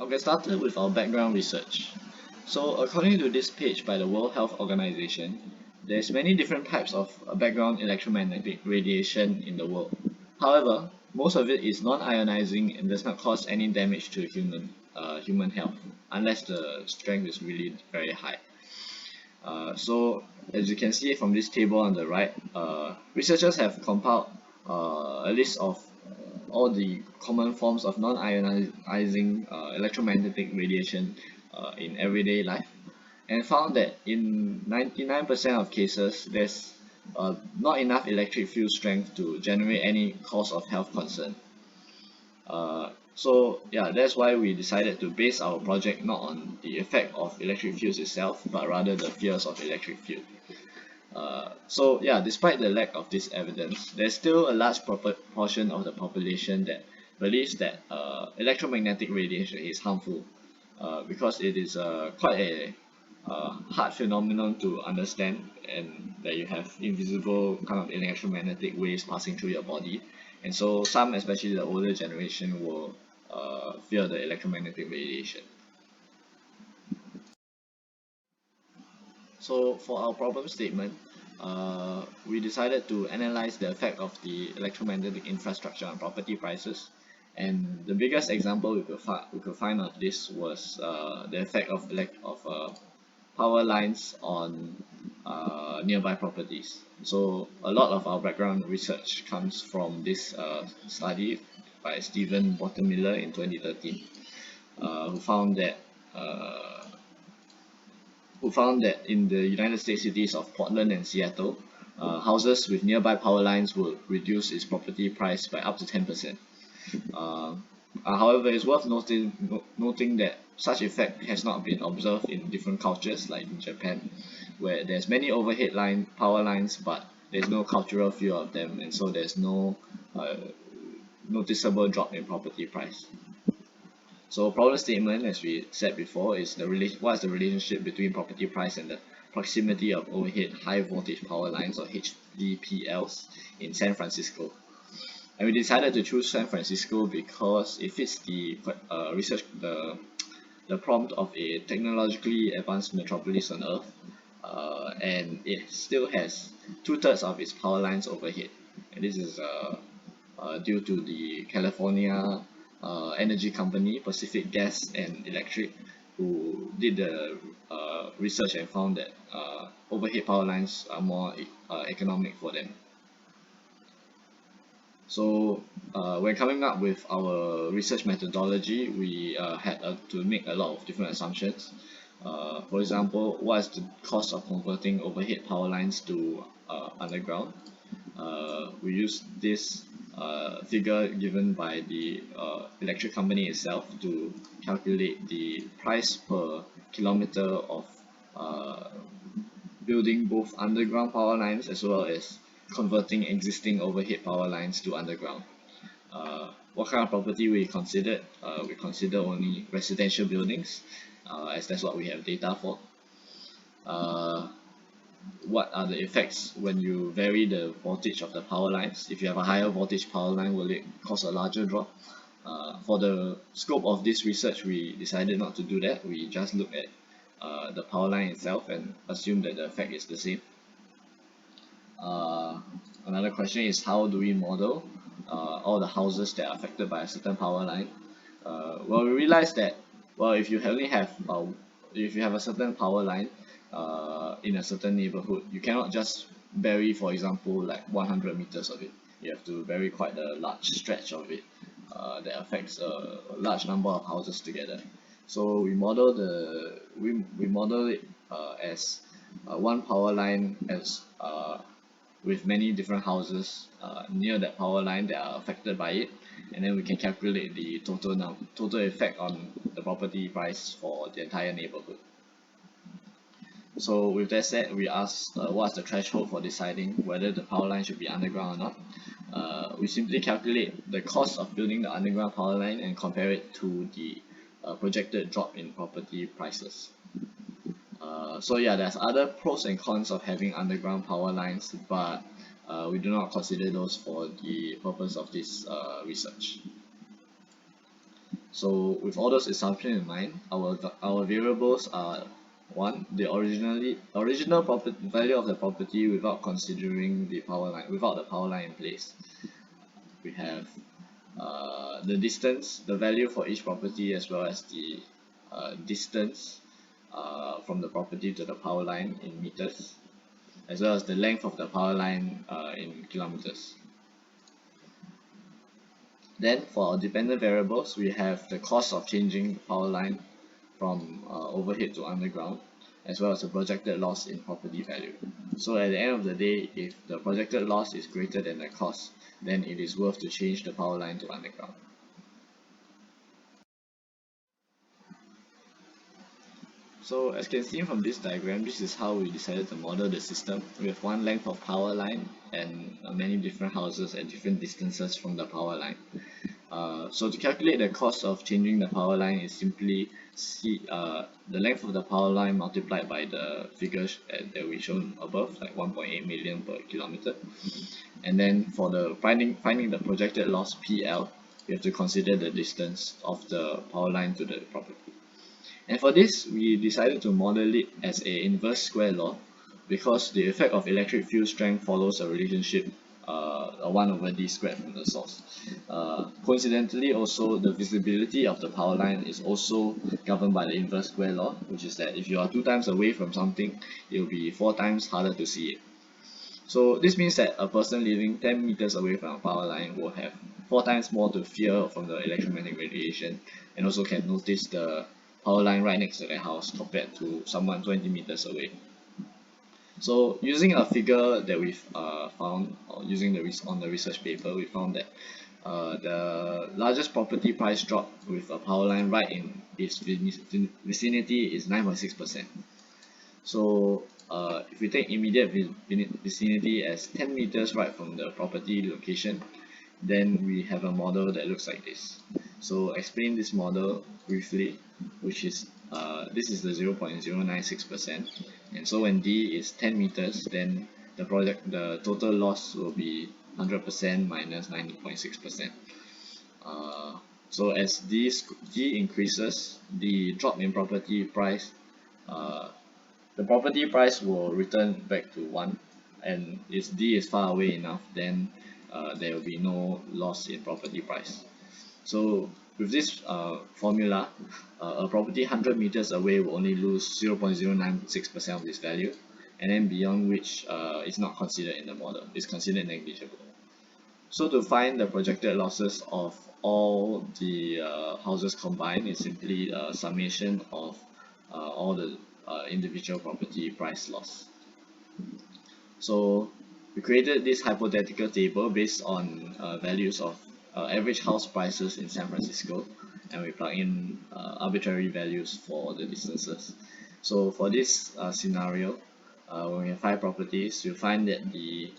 I'll get started with our background research. So according to this page by the World Health Organization, there's many different types of background electromagnetic radiation in the world. However, most of it is non-ionizing and does not cause any damage to human health unless the strength is really very high. So as you can see from this table on the right, researchers have compiled a list of all the common forms of non-ionizing electromagnetic radiation in everyday life, and found that in 99% of cases there's not enough electric field strength to generate any cause of health concern. So yeah, that's why we decided to base our project not on the effect of electric fields itself, but rather the fears of electric field. So yeah, despite the lack of this evidence, there's still a large portion of the population that believes that electromagnetic radiation is harmful, because it is quite a hard phenomenon to understand, and that you have invisible kind of electromagnetic waves passing through your body, and so some, especially the older generation, will fear the electromagnetic radiation. So for our problem statement, we decided to analyze the effect of the electromagnetic infrastructure on property prices, and the biggest example we could find of this was the effect of power lines on nearby properties. So a lot of our background research comes from this study by Stephen Bottomiller in 2013, who found that in the United States cities of Portland and Seattle, houses with nearby power lines will reduce its property price by up to 10%. However, it's worth noting that such effect has not been observed in different cultures, like in Japan, where there's many overhead power lines, but there's no cultural feel of them, and so there's no noticeable drop in property price. So problem statement, as we said before, is what is the relationship between property price and the proximity of overhead high voltage power lines, or HVPLs, in San Francisco. And we decided to choose San Francisco because it fits the prompt of a technologically advanced metropolis on Earth, and it still has 2/3 of its power lines overhead. And this is due to the California energy company Pacific Gas and Electric, who did the research and found that overhead power lines are more economic for them. So when coming up with our research methodology, we had to make a lot of different assumptions. For example, what is the cost of converting overhead power lines to underground? We used this figure given by the electric company itself to calculate the price per kilometer of building both underground power lines as well as converting existing overhead power lines to underground. What kind of property we considered? We consider only residential buildings, as that's what we have data for. What are the effects when you vary the voltage of the power lines? If you have a higher voltage power line, will it cause a larger drop? For the scope of this research, we decided not to do that. We just look at the power line itself and assume that the effect is the same. Another question is, how do we model all the houses that are affected by a certain power line? Well, we realized that, well, if you have a certain power line in a certain neighborhood, you cannot just bury, for example, like 100 meters of it. You have to bury quite a large stretch of it that affects a large number of houses together. So we model it as one power line as with many different houses near that power line that are affected by it, and then we can calculate the total effect on the property price for the entire neighborhood. So with that said, we asked what's the threshold for deciding whether the power line should be underground or not. We simply calculate the cost of building the underground power line and compare it to the projected drop in property prices. So yeah, there's other pros and cons of having underground power lines, but we do not consider those for the purpose of this research. So with all those assumptions in mind, our variables are one, the original property value of the property without considering the power line, without the power line in place. We have the distance, the value for each property, as well as the distance from the property to the power line in meters, as well as the length of the power line in kilometers. Then for our dependent variables, we have the cost of changing power line from overhead to underground, as well as the projected loss in property value. So at the end of the day, if the projected loss is greater than the cost, then it is worth to change the power line to underground. So as can see from this diagram, this is how we decided to model the system with one length of power line and many different houses at different distances from the power line. So to calculate the cost of changing the power line is simply the length of the power line multiplied by the figures that we shown above, like 1.8 million per kilometer. And then for the finding the projected loss PL, we have to consider the distance of the power line to the property. And for this, we decided to model it as a inverse square law because the effect of electric field strength follows a relationship 1 over d squared from the source. Coincidentally, also the visibility of the power line is also governed by the inverse square law, which is that if you are 2 times away from something, it will be 4 times harder to see it. So this means that a person living 10 meters away from a power line will have 4 times more to fear from the electromagnetic radiation, and also can notice the power line right next to their house compared to someone 20 meters away. So using a figure that we've found, or using on the research paper, we found that the largest property price drop with a power line right in its vicinity is 9.6%. So if we take immediate vicinity as 10 meters right from the property location, then we have a model that looks like this. So explain this model briefly, which is this is the 0.096%, and so when D is 10 meters, then the total loss will be 100% minus 90.6%. So as D increases, the drop in property price, the property price will return back to 1, and if D is far away enough, then there will be no loss in property price. So with this formula, a property 100 meters away will only lose 0.096% of this value, and then beyond which is not considered in the model, is considered negligible. So to find the projected losses of all the houses combined is simply a summation of all the individual property price loss. So we created this hypothetical table based on values of average house prices in San Francisco, and we plug in arbitrary values for the distances. So for this scenario, when we have 5 properties, you'll find that the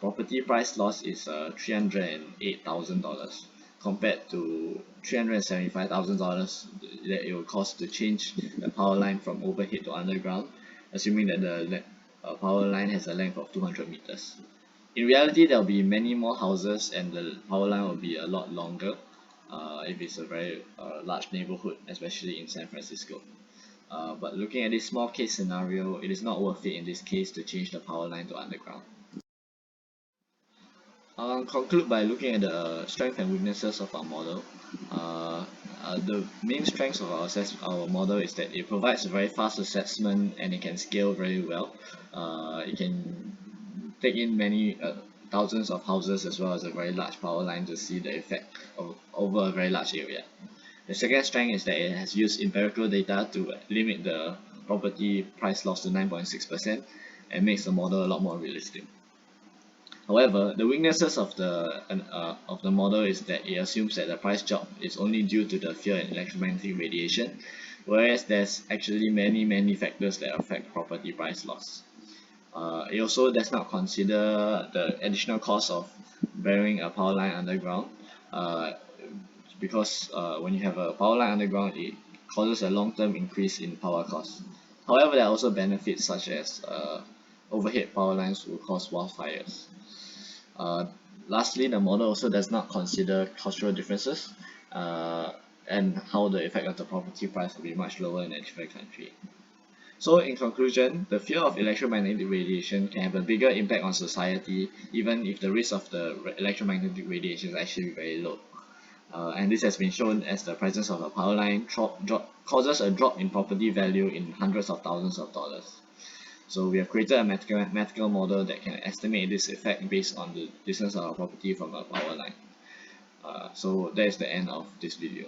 property price loss is $308,000 compared to $375,000 that it will cost to change the power line from overhead to underground, assuming that the power line has a length of 200 meters. In reality, there will be many more houses and the power line will be a lot longer if it's a very large neighborhood, especially in San Francisco. But looking at this small case scenario, it is not worth it in this case to change the power line to underground. I'll conclude by looking at the strengths and weaknesses of our model. The main strengths of our model is that it provides a very fast assessment and it can scale very well. It can take in many thousands of houses as well as a very large power line to see the effect over a very large area. The second strength is that it has used empirical data to limit the property price loss to 9.6% and makes the model a lot more realistic. However, the weaknesses of the model is that it assumes that the price drop is only due to the fear in electromagnetic radiation, whereas there's actually many factors that affect property price loss. It also does not consider the additional cost of burying a power line underground, because when you have a power line underground, it causes a long-term increase in power costs. However, there are also benefits such as overhead power lines will cause wildfires. Lastly, the model also does not consider cultural differences. and how the effect of the property price will be much lower in a different country. So in conclusion, the fear of electromagnetic radiation can have a bigger impact on society even if the risk of the electromagnetic radiation is actually very low. And this has been shown as the presence of a power line causes a drop in property value in hundreds of thousands of dollars. So we have created a mathematical model that can estimate this effect based on the distance of our property from a power line. So that is the end of this video.